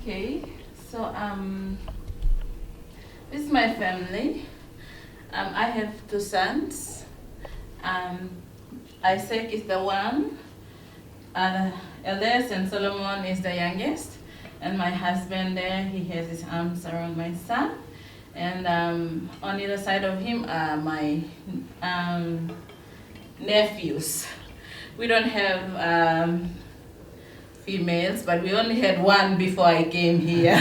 Okay, so this is my family. I have two sons. Isaac is the one, eldest, and Solomon is the youngest. And my husband there, he has his arms around my son. And on either side of him are my nephews. We don't have females, but we only had one before I came here.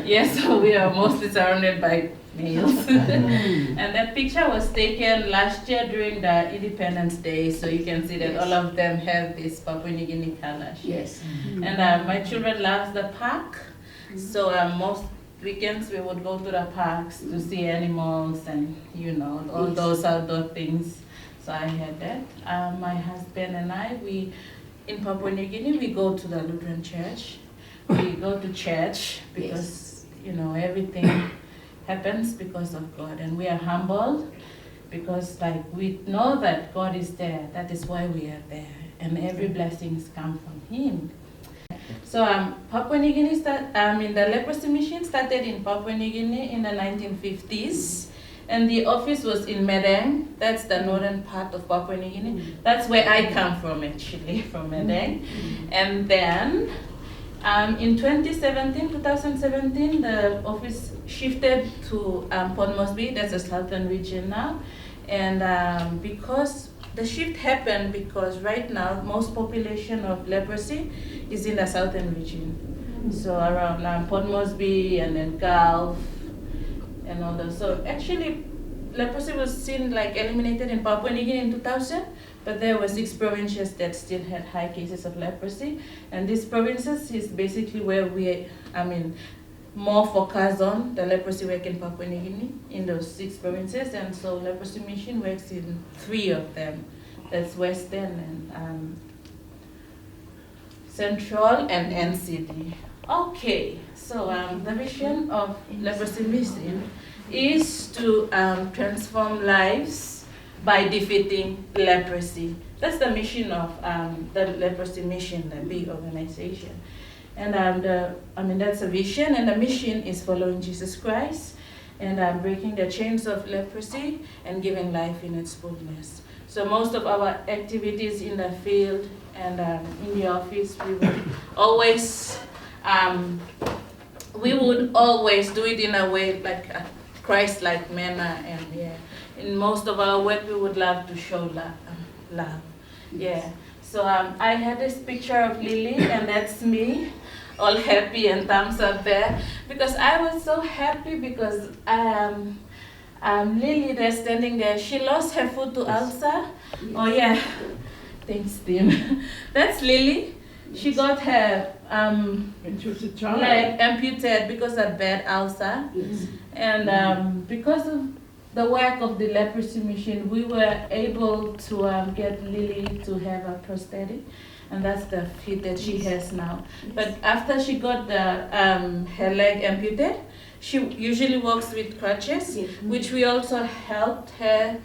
Yes, so we are mostly surrounded by males. And that picture was taken last year during the Independence Day, so you can see that all of them have this Papua New Guinea color. Yes. And my children love the park, so most weekends we would go to the parks to see animals and all those outdoor things. So I had that. My husband and I, in Papua New Guinea, we go to the Lutheran church. We go to church because, everything happens because of God. And we are humbled because we know that God is there. That is why we are there. And every blessings come from Him. So Papua New Guinea, the leprosy mission started in Papua New Guinea in the 1950s. And the office was in Madang. That's the northern part of Papua New Guinea. That's where I come from, actually, from Madang. And then in 2017, the office shifted to Port Moresby. That's the southern region now. And because the shift happened because right now most population of leprosy is in the southern region. So around Port Moresby and then Gulf and all that. So actually, leprosy was seen eliminated in Papua New Guinea in 2000, but there were 6 provinces that still had high cases of leprosy. And these provinces is basically where more focus on the leprosy work in Papua New Guinea in those 6 provinces. And so leprosy mission works in 3 of them. That's Western and Central and NCD. Okay, so the mission of leprosy mission is to transform lives by defeating leprosy. That's the mission of the leprosy mission, the big organization. And that's a vision, and the mission is following Jesus Christ and breaking the chains of leprosy and giving life in its fullness. So most of our activities in the field and in the office, we would always do it in a way like a Christ-like manner, and in most of our work we would love to show love. Yeah. So I had this picture of Lily, and that's me, all happy and thumbs up there, because I was so happy because Lily, they're standing there. She lost her foot to ulcer. Oh yeah. Thanks, Tim. That's Lily. She got her leg amputated because of bad ulcer. Yes. And because of the work of the leprosy mission, we were able to get Lily to have a prosthetic, and that's the feet that she has now. But after she got her leg amputated, she usually walks with crutches, which we also helped her.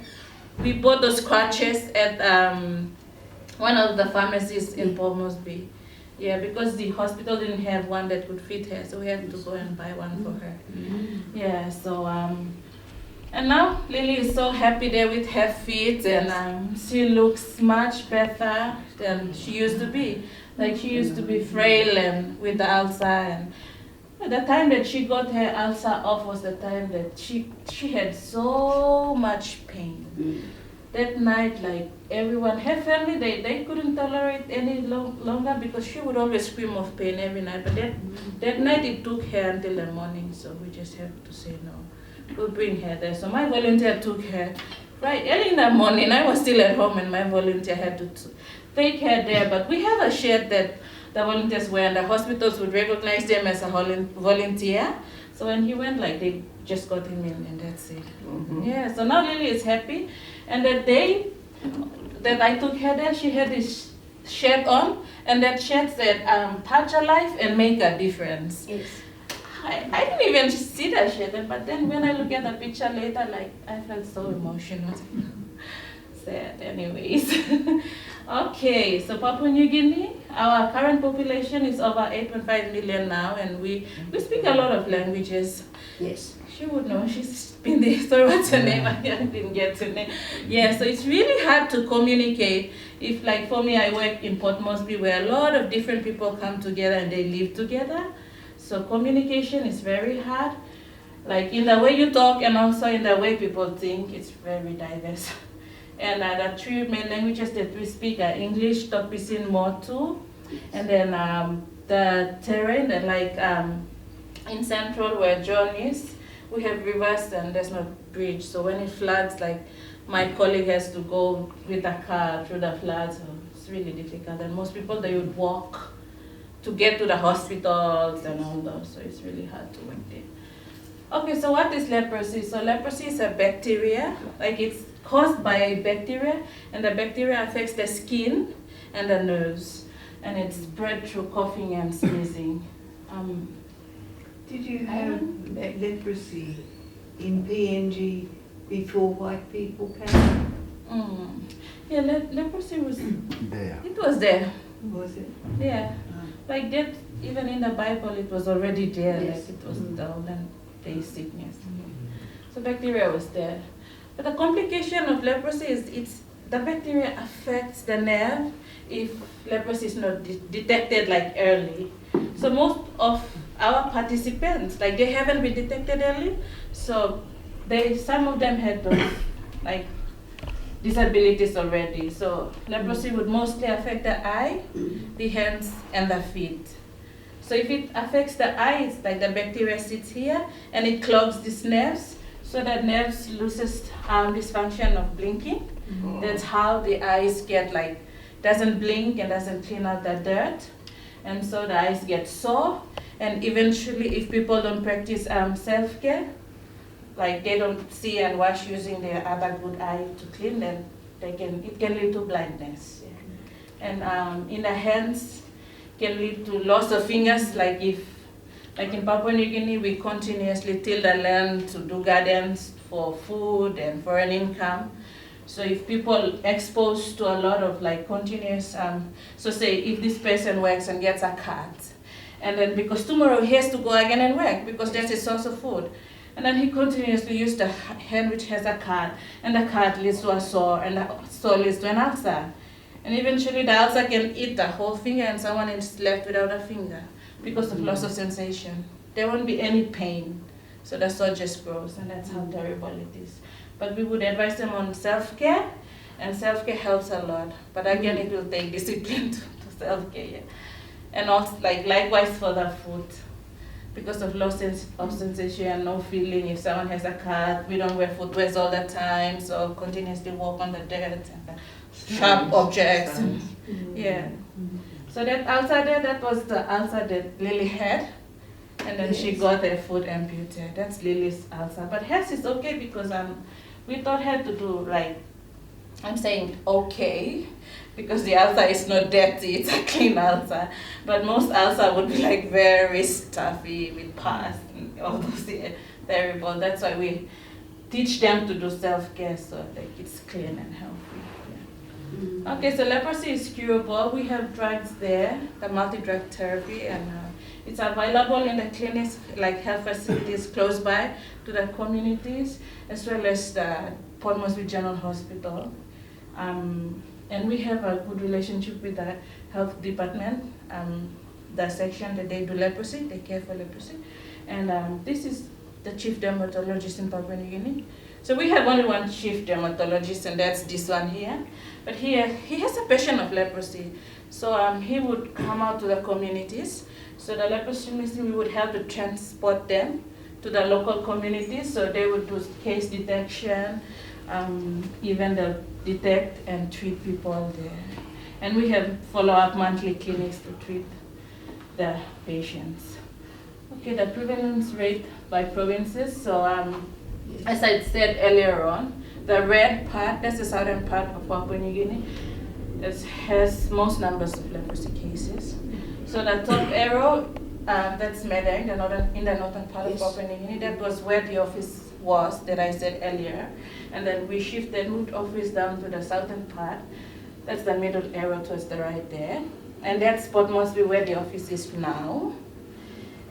We bought those crutches at one of the pharmacies in Port Moresby. Yeah, because the hospital didn't have one that would fit her, so we had to go and buy one for her. Yeah, so and now Lily is so happy there with her feet, and she looks much better than she used to be. She used to be frail and with the ulcer, and the time that she got her ulcer off was the time that she had so much pain. That night, everyone, her family, they couldn't tolerate any longer because she would always scream of pain every night. But that night it took her until the morning, so we just had to say no. We'll bring her there. So my volunteer took her right early in the morning. I was still at home and my volunteer had to take her there. But we have a shed that the volunteers were, and the hospitals would recognize them as a volunteer. So when he went, they just got him in, and that's it. Yeah, so now Lily is happy. And the day that I took her there, she had this shirt on, and that shirt said, touch a life and make a difference. Yes. I didn't even see that shirt, but then when I look at the picture later, I felt so emotional. Sad, anyways. Okay, so Papua New Guinea, our current population is over 8.5 million now, and we speak a lot of languages. Yes. She would know, she's been there. Sorry, what's her name? I didn't get her name. Yeah, so it's really hard to communicate. If, like, for me, I work in Port Moresby, where a lot of different people come together and they live together. So communication is very hard. Like, in the way you talk and also in the way people think, it's very diverse. And the three main languages that we speak are English, Topisin, Motu, and then the terrain, like in Central where John is, we have rivers and there's no bridge. So when it floods, like my colleague has to go with a car through the floods. So it's really difficult. And most people, they would walk to get to the hospitals and all those. So it's really hard to work there. Okay, so what is leprosy? So leprosy is a bacteria, like it's caused by a bacteria, and the bacteria affects the skin and the nerves, and it's spread through coughing and sneezing. Did you have leprosy in PNG before white people came? Yeah, leprosy was There. It was there. Was it? Yeah, like that. Even in the Bible, it was already there. Yes. Like it was dull and day sickness. So bacteria was there. But the complication of leprosy is the bacteria affects the nerve if leprosy is not detected like early. So most of our participants, like they haven't been detected early, so some of them had those like disabilities already. So leprosy would mostly affect the eye, the hands, and the feet. So if it affects the eye, it's like the bacteria sits here and it clogs these nerves, so that nerves loses this function of blinking. That's how the eyes get like, doesn't blink and doesn't clean out the dirt. And so the eyes get sore, and eventually if people don't practice self-care, like they don't see and wash using their other good eye to clean, then it can lead to blindness. Yeah. And in the hands, can lead to loss of fingers, like in Papua New Guinea, we continuously till the land to do gardens for food and for an income. So if people exposed to a lot of like continuous, so say if this person works and gets a cut, and then because tomorrow he has to go again and work because that's his source of food. And then he continuously uses the hand which has a cut, and the cut leads to a sore, and the sore leads to an ulcer. And eventually the ulcer can eat the whole finger and someone is left without a finger because of loss of sensation. There won't be any pain. So the sore just grows, and that's how terrible it is. But we would advise them on self-care, and self-care helps a lot. But again, it will take discipline to self-care. Yeah. And also likewise for the food. Because of loss of sensation, no feeling. If someone has a cut, we don't wear footwear all the time, so continuously walk on the dirt and sharp objects. Yeah. So that ulcer there, that was the ulcer that Lily had, and then she got her foot amputated. That's Lily's ulcer. But hers is okay because we taught her to do like, I'm saying okay, because the ulcer is not dirty, it's a clean ulcer. But most ulcer would be like very stuffy with pus and all those terrible. That's why we teach them to do self-care so like it's clean and healthy. Yeah. Okay, so leprosy is curable. We have drugs there, the multi-drug therapy, and it's available in the clinics, like health facilities close by to the communities, as well as the Port Moresby General Hospital. And we have a good relationship with the health department, the section that they do leprosy, they care for leprosy. And this is the chief dermatologist in Papua New Guinea. So we have only one chief dermatologist, and that's this one here. But he has a passion of leprosy. So he would come out to the communities. So the leprosy we would help to transport them to the local communities. So they would do case detection, even they'll detect and treat people there. And we have follow-up monthly clinics to treat the patients. Okay, the prevalence rate by provinces. So as I said earlier on, the red part, that's the southern part of Papua New Guinea, that has most numbers of leprosy cases. So the top arrow, that's Medang, in the northern part of Papua New Guinea. That was where the office was that I said earlier. And then we moved office down to the southern part. That's the middle arrow towards the right there. And that spot must be where the office is now.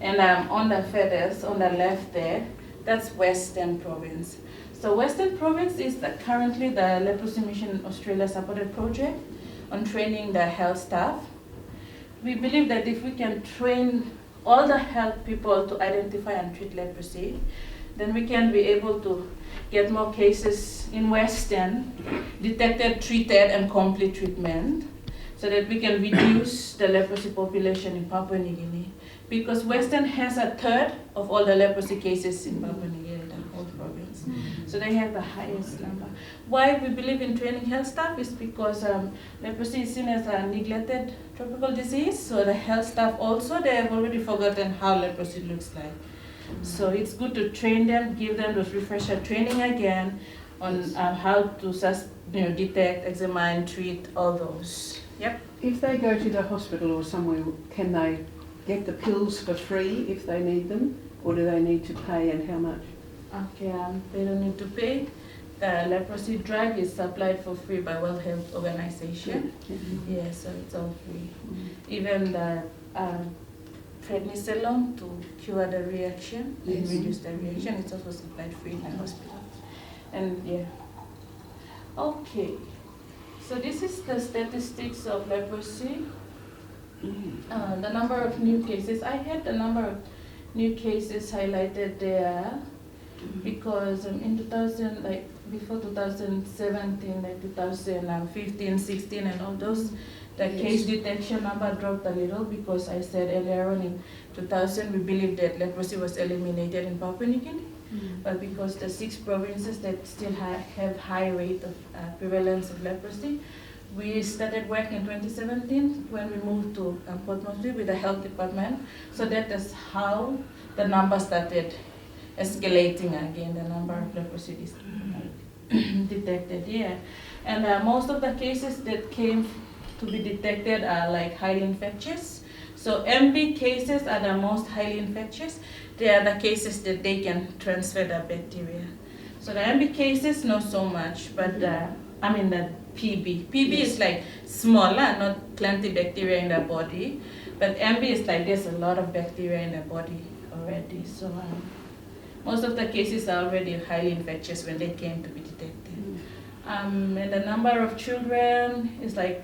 And on the feathers, on the left there, that's Western Province. So Western Province is currently the Leprosy Mission Australia supported project on training the health staff. We believe that if we can train all the health people to identify and treat leprosy, then we can be able to get more cases in Western, detected, treated, and complete treatment, so that we can reduce the leprosy population in Papua New Guinea. Because Western has a third of all the leprosy cases in Papua New Guinea, the whole province. So they have the highest number. Why we believe in training health staff is because leprosy is seen as a neglected tropical disease. So the health staff also, they have already forgotten how leprosy looks like. So it's good to train them, give them those refresher training again on how to detect, examine, treat, all those. Yep. If they go to the hospital or somewhere, can they get the pills for free if they need them? Or do they need to pay, and how much? Okay, they don't need to pay. The leprosy drug is supplied for free by World Health Organization. Yeah, so it's all free. Even the prednisolone to cure the reaction and reduce the reaction, it's also supplied free in the hospital. And yeah. Okay. So this is the statistics of leprosy. The number of new cases. I had the number of new cases highlighted there because in 2000, like before 2017, like 2015, 16, and all those, the case detection number dropped a little because I said earlier on in 2000 we believed that leprosy was eliminated in Papua New Guinea. But because the 6 provinces that still have high rate of prevalence of leprosy, we started work in 2017 when we moved to Port Moresby with the health department. So that is how the number started escalating again, the number of leprosy detected, yeah. And most of the cases that came to be detected are like highly infectious. So MB cases are the most highly infectious. They are the cases that they can transfer the bacteria. So the MB cases, not so much, but the PB. PB is like smaller, not plenty bacteria in the body. But MB is like there's a lot of bacteria in the body already. So most of the cases are already highly infectious when they came to be detected. And the number of children is like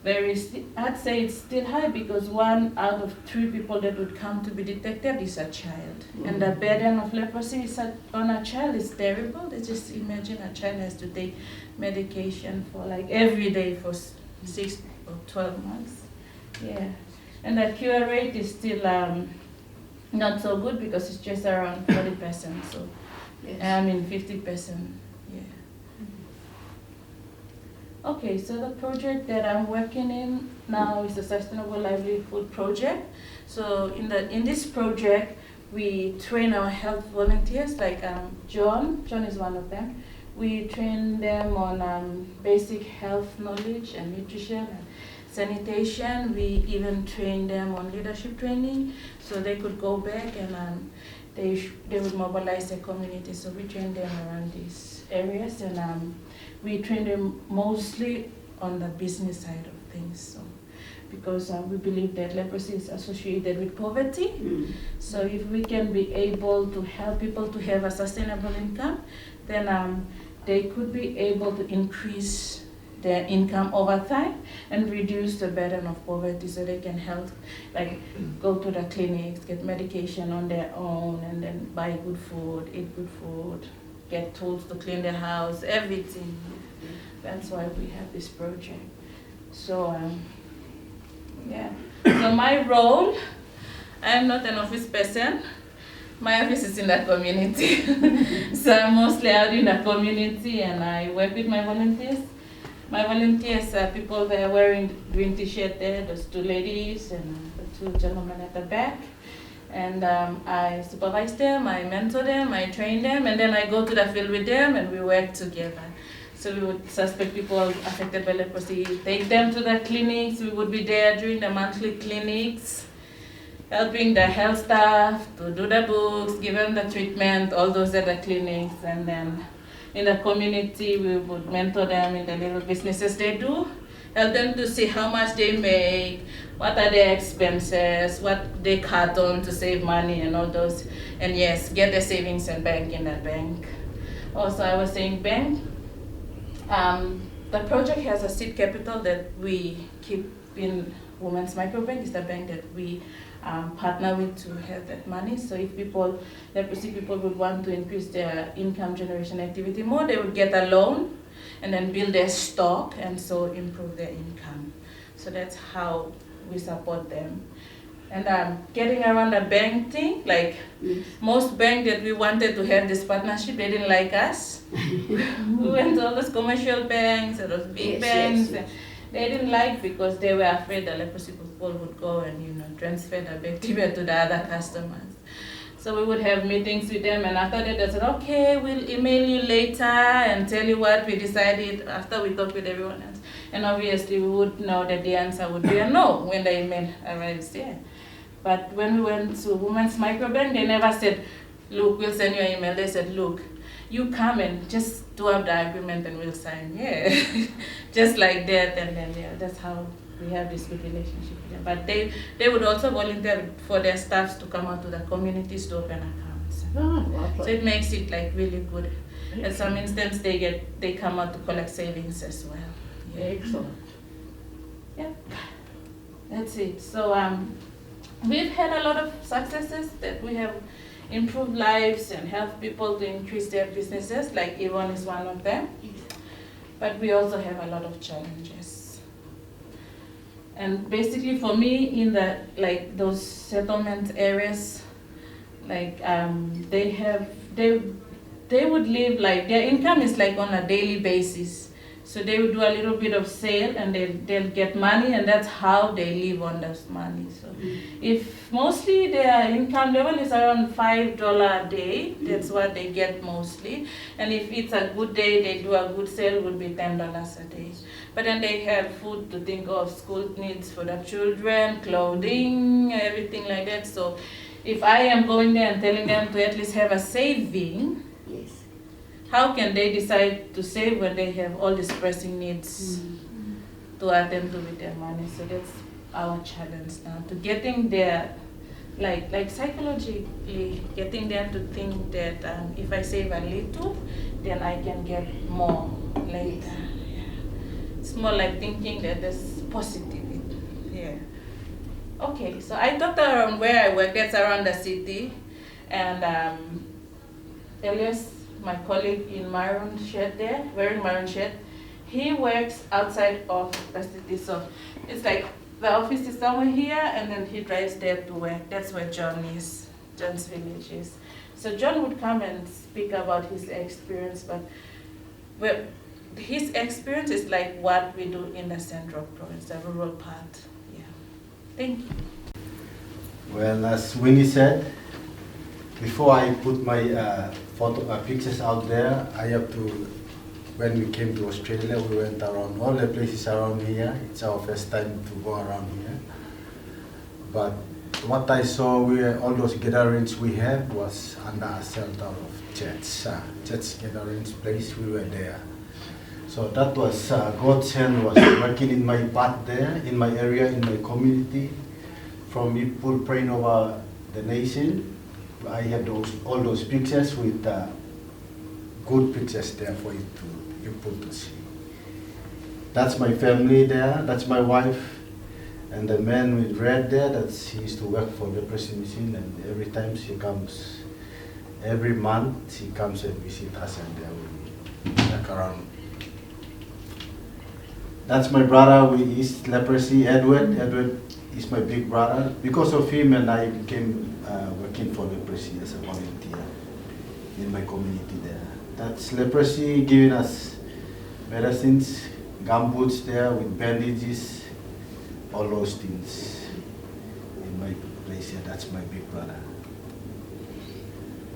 I'd say it's still high because 1 out of 3 people that would come to be detected is a child. And the burden of leprosy on a child is terrible. Just imagine a child has to take medication for like every day for 6 or 12 months. Yeah. And the cure rate is still not so good because it's just around 40%. So, 50%. Yeah. Okay, so the project that I'm working in now is the Sustainable Livelihood Project. So in this project, we train our health volunteers, like John is one of them. We train them on basic health knowledge and nutrition and sanitation. We even train them on leadership training, so they could go back and they would mobilize the community. So we train them around these areas, and we train them mostly on the business side of things. So, because we believe that leprosy is associated with poverty. So if we can be able to help people to have a sustainable income, then they could be able to increase their income over time and reduce the burden of poverty, so they can help, like go to the clinics, get medication on their own, and then buy good food, eat good food, get tools to clean their house, everything. That's why we have this project. So so my role, I'm not an office person. My office is in the community. So I'm mostly out in the community and I work with my volunteers. My volunteers are people that are wearing green t-shirt there, those 2 ladies and the 2 gentlemen at the back. And I supervise them, I mentor them, I train them, and then I go to the field with them and we work together. So we would suspect people affected by leprosy, take them to the clinics. We would be there during the monthly clinics, helping the health staff to do the books, give them the treatment, all those at the clinics. And then in the community, we would mentor them in the little businesses they do, help them to see how much they make, what are their expenses, what they cut on to save money and all those. And yes, get the savings and bank in that bank. Also, I was saying bank, the project has a seed capital that we keep in Women's Microbank. Is the bank that we partner with to have that money. So if leprosy people would want to increase their income generation activity more, they would get a loan and then build their stock and so improve their income. So that's how we support them. And getting around the bank thing, like most banks that we wanted to have this partnership, they didn't like us. We went to all those commercial banks and those big banks. And they didn't like because they were afraid the leprosy people would go and transfer the bacteria to the other customers. So we would have meetings with them, and after that they said, okay, we'll email you later and tell you what we decided after we talked with everyone else. And obviously we would know that the answer would be a no when the email arrives there. But when we went to Women's Microbank, they never said, look, we'll send you an email. They said, look, you come and just do up the agreement and we'll sign. Yeah, just like that. And then that's how we have this good relationship with them. But they would also volunteer for their staffs to come out to the communities to open accounts. Lovely. So it makes it like really good. In some instances, they come out to collect savings as well. Yeah. Excellent. Yeah, that's it. So we've had a lot of successes that we have improved lives and helped people to increase their businesses, like Yvonne is one of them. But we also have a lot of challenges. And basically for me, in those settlement areas, they would live like their income is like on a daily basis. So they would do a little bit of sale and they'll get money, and that's how they live on this money. So if mostly their income level is around $5 a day, that's what they get mostly. And if it's a good day, they do a good sale, would be $10 a day. But then they have food to think of, school needs for the children, clothing, everything like that. So if I am going there and telling them to at least have a saving, how can they decide to save when they have all these pressing needs to attend to with their money? So that's our challenge now, to getting their, like psychologically, getting them to think that if I save a little, then I can get more later. Yeah. It's more like thinking that there's positivity. Yeah. Okay, so I talked around where I work, that's around the city, and Elias, my colleague in maroon shirt there, wearing maroon shirt, he works outside of the city. So it's like the office is somewhere here and then he drives there to work. That's where John is, John's village is. So John would come and speak about his experience, but his experience is like what we do in the central province, the rural part. Yeah. Thank you. Well, as Winnie said, before I put my pictures out there, I have to, when we came to Australia, we went around all the places around here. It's our first time to go around here. But what I saw, all those gatherings we had was under a shelter of church gatherings place, we were there. So that was, God's hand was working in my part there, in my area, in my community, from people praying over the nation. I had all those pictures with good pictures there for people to see. That's my family there, that's my wife, and the man with red there, he used to work for the Leprosy Mission, and every time she comes, every month she comes and visit us, and we walk around. That's my brother with his leprosy, Edward. Edward is my big brother. Because of him, and I became working for leprosy as a volunteer in my community there. That's leprosy giving us medicines, gumboots there with bandages, all those things in my place here. That's my big brother.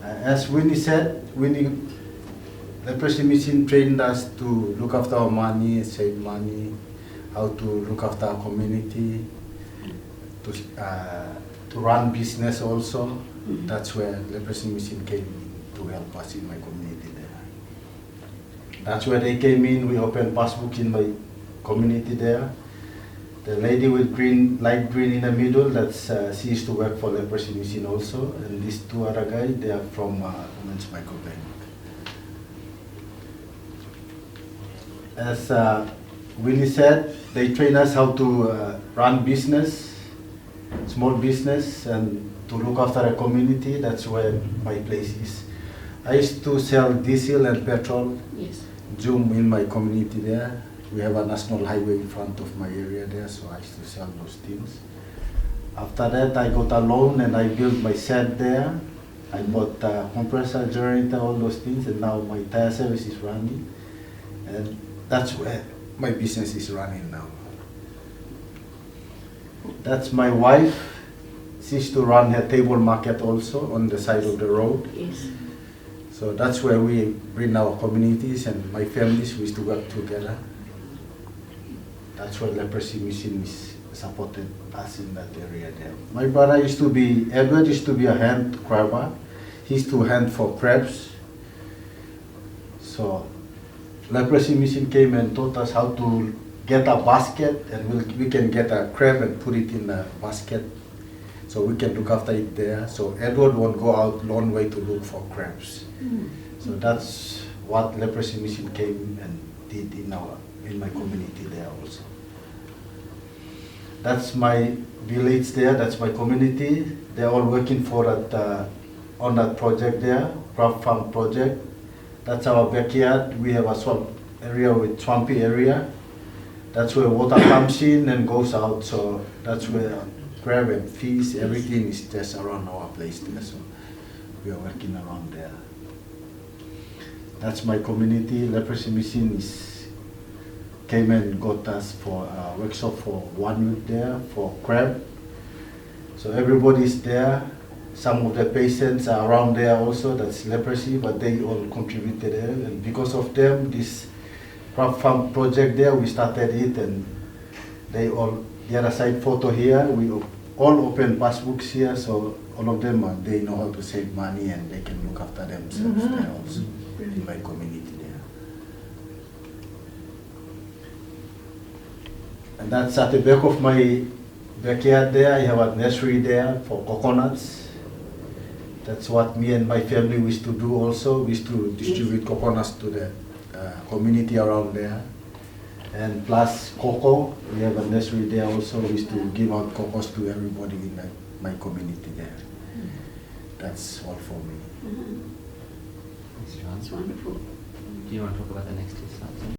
As Winnie said, Leprosy Mission trained us to look after our money, save money, how to look after our community, to run business also. That's where Leprosy Mission came to help us in my community there. That's where they came in. We opened passbook in my community there. The lady with green, light green in the middle, that's she used to work for Leprosy Mission also. And these two other guys, they are from Women's Microbank. As Winnie said, they train us how to run business, small business, and to look after a community. That's where my place is. I used to sell diesel and petrol, Yes. Zoom in my community there. We have a national highway in front of my area there, so I used to sell those things. After that, I got a loan and I built my shed there. I bought a compressor, generator, all those things, and now my tire service is running. And that's where my business is running now. That's my wife. She used to run her table market also on the side of the road. Yes. So that's where we bring our communities and my families, we used to work together. That's where Leprosy Mission is supported us in that area there. My brother used to be, Edward used to be a hand crabber. He used to hunt for crabs. So Leprosy Mission came and taught us how to get a basket, and we can get a crab and put it in a basket. So we can look after it there. So Edward won't go out long way to look for crabs. So that's what Leprosy Mission came and did in my community there also. That's my village there, that's my community. They're all working for that, on that project there, crop farm project. That's our backyard. We have a swamp area with swampy area. That's where water comes in and goes out. So that's where crab and fish, everything is just around our place there. So we are working around there. That's my community. Leprosy Mission came and got us for a workshop for 1 week there for crab. So everybody's there. Some of the patients are around there also, that's leprosy, but they all contributed there. And because of them, this crab farm project there, we started it, and they all, the other side photo here, we all open passbooks here, so all of them, they know how to save money and they can look after themselves there also in my community there. And that's at the back of my backyard there. I have a nursery there for coconuts. That's what me and my family used to do also. We used to distribute coconuts to the community around there. And plus cocoa, we have a nursery there also. We used to give out cocos to everybody in my community there. That's all for me. Thanks, John. It's wonderful. Do you want to talk about the next two slides?